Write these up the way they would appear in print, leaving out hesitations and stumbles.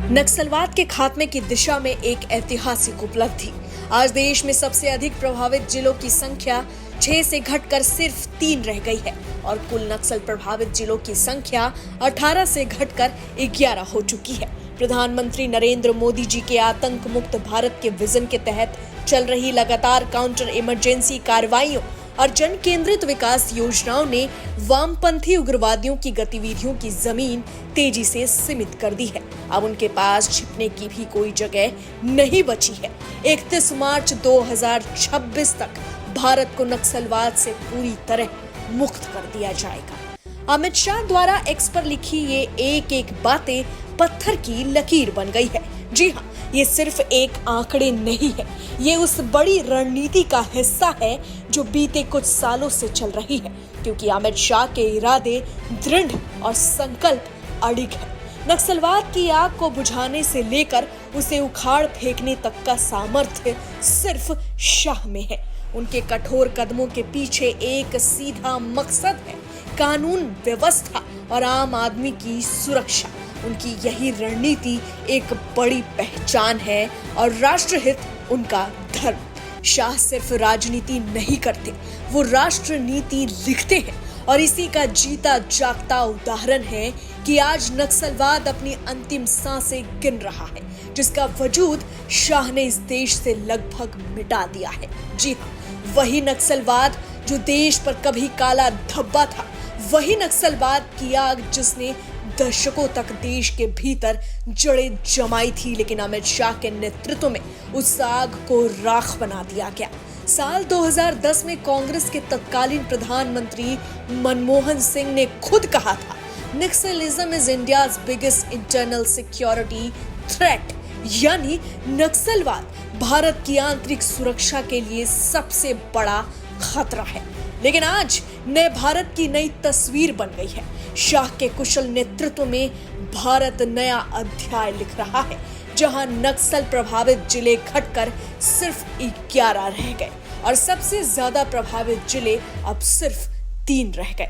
नक्सलवाद के खात्मे की दिशा में एक ऐतिहासिक उपलब्धि। आज देश में सबसे अधिक प्रभावित जिलों की संख्या 6 से घटकर सिर्फ 3 रह गई है और कुल नक्सल प्रभावित जिलों की संख्या 18 से घटकर 11 हो चुकी है। प्रधानमंत्री नरेंद्र मोदी जी के आतंक मुक्त भारत के विजन के तहत चल रही लगातार काउंटर इमरजेंसी कार्रवाइयों और जन केंद्रित विकास योजनाओं ने वामपंथी उग्रवादियों की गतिविधियों की जमीन तेजी से सीमित कर दी है। अब उनके पास छिपने की भी कोई जगह नहीं बची है। 31 मार्च 2026 तक भारत को नक्सलवाद से पूरी तरह मुक्त कर दिया जाएगा। अमित शाह द्वारा एक्स पर लिखी ये एक बातें पत्थर की लकीर बन गई है। जी हाँ, ये सिर्फ एक आंकड़े नहीं है, ये उस बड़ी रणनीति का हिस्सा है जो बीते कुछ सालों से चल रही है, क्योंकि अमित शाह के इरादे दृढ़ और संकल्प अडिग है। नक्सलवाद की आग को बुझाने से लेकर उसे उखाड़ फेंकने तक का सामर्थ्य सिर्फ शाह में है। उनके कठोर कदमों के पीछे एक सीधा मकसद है, कानून व्यवस्था और आम आदमी की सुरक्षा। उनकी यही रणनीति एक बड़ी पहचान है और राष्ट्रहित उनका धर्म। शाह सिर्फ राजनीति नहीं करते, वो राष्ट्र नीति लिखते हैं और इसी का जीता जागता उदाहरण है कि आज नक्सलवाद अपनी अंतिम सांसें गिन रहा है, जिसका वजूद शाह ने इस देश से लगभग मिटा दिया है। जी हाँ, वही नक्सलवाद जो देश पर कभी काला धब्बा था, वही नक्सलवाद की आग जिसने दशकों तक देश के भीतर जड़ें जमाई थी, लेकिन अमित शाह के नेतृत्व में उस आग को राख बना दिया गया। साल 2010 में कांग्रेस के तत्कालीन प्रधानमंत्री मनमोहन सिंह ने खुद कहा था, Naxalism is India's biggest internal security threat, यानी नक्सलवाद भारत की आंतरिक सुरक्षा के लिए सबसे बड़ा खतरा है। लेकिन आज नए भारत की नई तस्वीर बन गई है। शाह के कुशल नेतृत्व में भारत नया अध्याय लिख रहा है, जहां नक्सल प्रभावित जिले घटकर सिर्फ 11 रह गए और सबसे ज्यादा प्रभावित जिले अब सिर्फ 3 रह गए।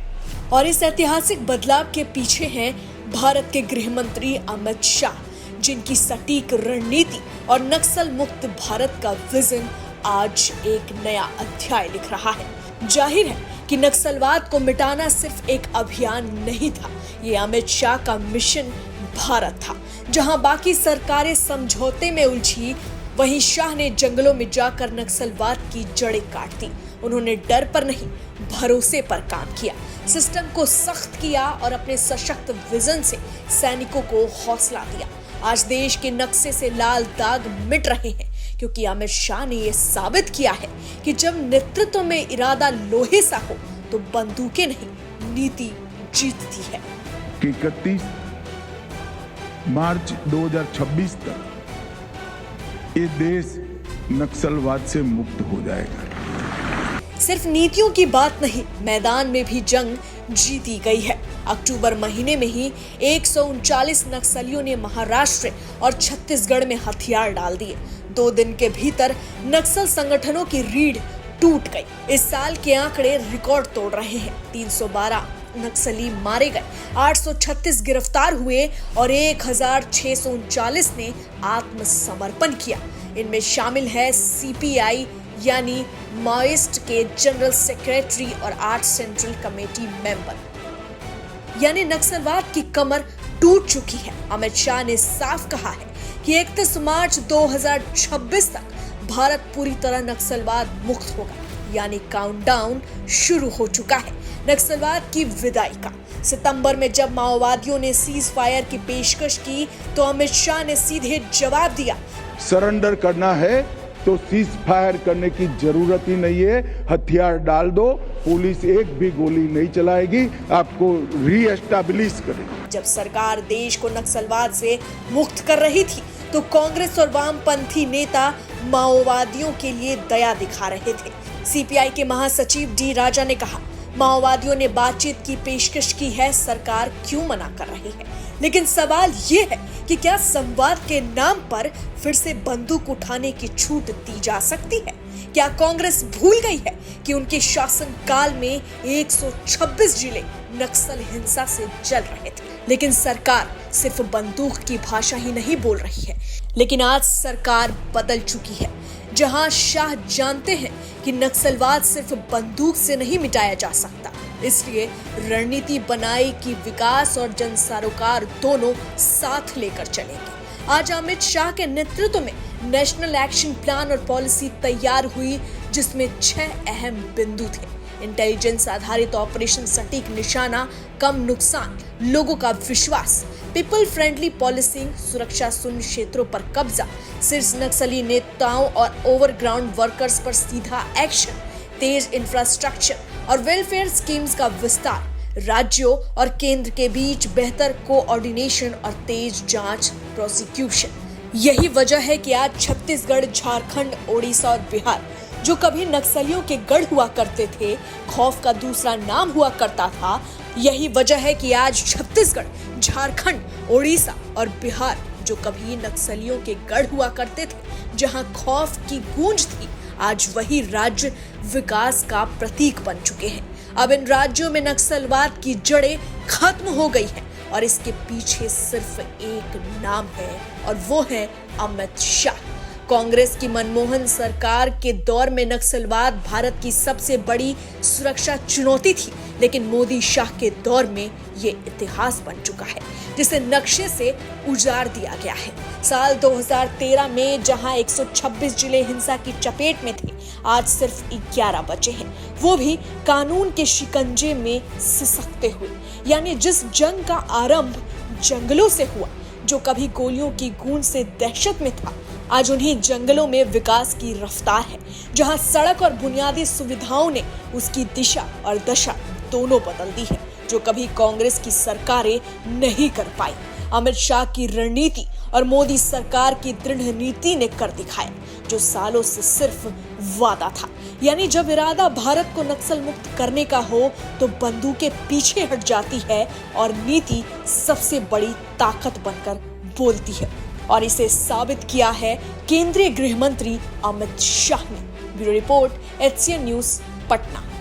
और इस ऐतिहासिक बदलाव के पीछे हैं भारत के गृह मंत्री अमित शाह, जिनकी सटीक रणनीति और नक्सल मुक्त भारत का विजन आज एक नया अध्याय लिख रहा है। जाहिर है कि नक्सलवाद को मिटाना सिर्फ एक अभियान नहीं था, ये अमित शाह का मिशन भारत था। जहां बाकी सरकारें समझौते में उलझी, वहीं शाह ने जंगलों में जाकर नक्सलवाद की जड़ें काट दी। उन्होंने डर पर नहीं, भरोसे पर काम किया, सिस्टम को सख्त किया और अपने सशक्त विजन से सैनिकों को हौसला दिया। आज देश के नक्शे से लाल दाग मिट रहे हैं, क्योंकि अमित शाह ने यह साबित किया है कि जब नेतृत्व में इरादा लोहे सा हो तो बंदूकें नहीं, नीति जीतती है। 31 मार्च 2026 तक ये देश नक्सलवाद से मुक्त हो जाएगा। सिर्फ नीतियों की बात नहीं, मैदान में भी जंग जीती गई है। अक्टूबर महीने में ही 139 नक्सलियों ने महाराष्ट्र और छत्तीसगढ़ में हथियार डाल दिए। 2 दिन के भीतर नक्सल संगठनों की रीढ़ टूट गई। इस साल के आंकड़े रिकॉर्ड तोड़ रहे हैं। 312 नक्सली मारे गए, 836 गिरफ्तार हुए और 1639 ने आत्मसमर्पण किया। इनमें शामिल है सीपीआई यानी माओइस्ट के जनरल सेक्रेटरी और 8 सेंट्रल कमेटी मेंबर। यानी नक्सलवाद की कमर टूट चुकी है। अमित शाह ने साफ कहा है कि 31 मार्च 2026 तक भारत पूरी तरह नक्सलवाद मुक्त होगा, यानी काउंटडाउन शुरू हो चुका है नक्सलवाद की विदाई का। सितंबर में जब माओवादियों ने सीज फायर की पेशकश की तो अमित शाह ने सीधे जवाब दिया, सरेंडर करना है तो सीज फायर करने की जरूरत ही नहीं है, हथियार डाल दो, पुलिस एक भी गोली नहीं चलाएगी, आपको रीएस्टैब्लिश करेगी। जब सरकार देश को नक्सलवाद से मुक्त कर रही थी तो कांग्रेस और वामपंथी नेता माओवादियों के लिए दया दिखा रहे थे। सीपीआई के महासचिव डी राजा ने कहा, माओवादियों ने बातचीत की पेशकश की है, सरकार क्यों मना कर रही है? लेकिन सवाल ये है कि क्या संवाद के नाम पर फिर से बंदूक उठाने की छूट दी जा सकती है? क्या कांग्रेस भूल गई है कि उनके शासनकाल में 126 जिले नक्सल हिंसा से जल रहे थे? लेकिन सरकार सिर्फ बंदूक की भाषा ही नहीं बोल रही है, लेकिन आज सरकार बदल चुकी है। जहां शाह जानते हैं कि नक्सलवाद सिर्फ बंदूक से नहीं मिटाया जा सकता, इसलिए रणनीति बनाई कि विकास और जन सरोकार दोनों साथ लेकर चलेंगे। आज अमित शाह के नेतृत्व में नेशनल एक्शन प्लान और पॉलिसी तैयार हुई, जिसमें 6 अहम बिंदु थे। इंटेलिजेंस आधारित ऑपरेशन, सटीक निशाना, कम नुकसान, लोगों का विश्वास, पीपल फ्रेंडली पॉलिसिंग, सुरक्षा शून्य क्षेत्रों पर कब्जा, शीर्ष नक्सली नेताओं और ओवरग्राउंड वर्कर्स पर सीधा एक्शन, तेज इंफ्रास्ट्रक्चर और वेलफेयर स्कीम्स का विस्तार, राज्यों और केंद्र के बीच बेहतर कोऑर्डिनेशन और तेज जांच प्रोसिक्यूशन। यही वजह है कि आज छत्तीसगढ़, झारखंड, ओडिशा और बिहार, जो कभी नक्सलियों के गढ़ हुआ करते थे, खौफ का दूसरा नाम हुआ करता था, यही वजह है कि आज छत्तीसगढ़, झारखंड, ओडिशा और बिहार, जो कभी नक्सलियों के गढ़ हुआ करते थे, जहां खौफ की गूंज थी, आज वही राज्य विकास का प्रतीक बन चुके हैं। अब इन राज्यों में नक्सलवाद की जड़ें खत्म हो गई हैं और इसके पीछे सिर्फ एक नाम है और वो है अमित शाह। कांग्रेस की मनमोहन सरकार के दौर में नक्सलवाद भारत की सबसे बड़ी सुरक्षा चुनौती थी, लेकिन मोदी शाह के दौर में ये इतिहास बन चुका है, जिसे नक्शे से उजाड़ दिया गया है। साल 2013 में जहां 126 जिले हिंसा की चपेट में थे, आज सिर्फ 11 बचे हैं, वो भी कानून के शिकंजे में सिसकते हुए। यानी जिस जंग का आरंभ जंगलों से हुआ, जो कभी गोलियों की गूंज से दहशत में था, आज उन्हीं जंगलों में विकास की रफ्तार है, जहां सड़क और बुनियादी सुविधाओं ने उसकी दिशा और दशा दोनों बदल दी है, जो कभी कांग्रेस की सरकारें नहीं कर पाई। अमित शाह की रणनीति और मोदी सरकार की दृढ़ नीति ने कर दिखाया, जो सालों से सिर्फ वादा था। यानी जब इरादा भारत को नक्सल मुक्त करने का हो, तो बंदूकें पीछे हट जाती है और नीति सबसे बड़ी ताकत बनकर बोलती है। और इसे साबित किया है केंद्रीय गृह मंत्री अमित शाह ने। Bureau report, HCN news, Patna.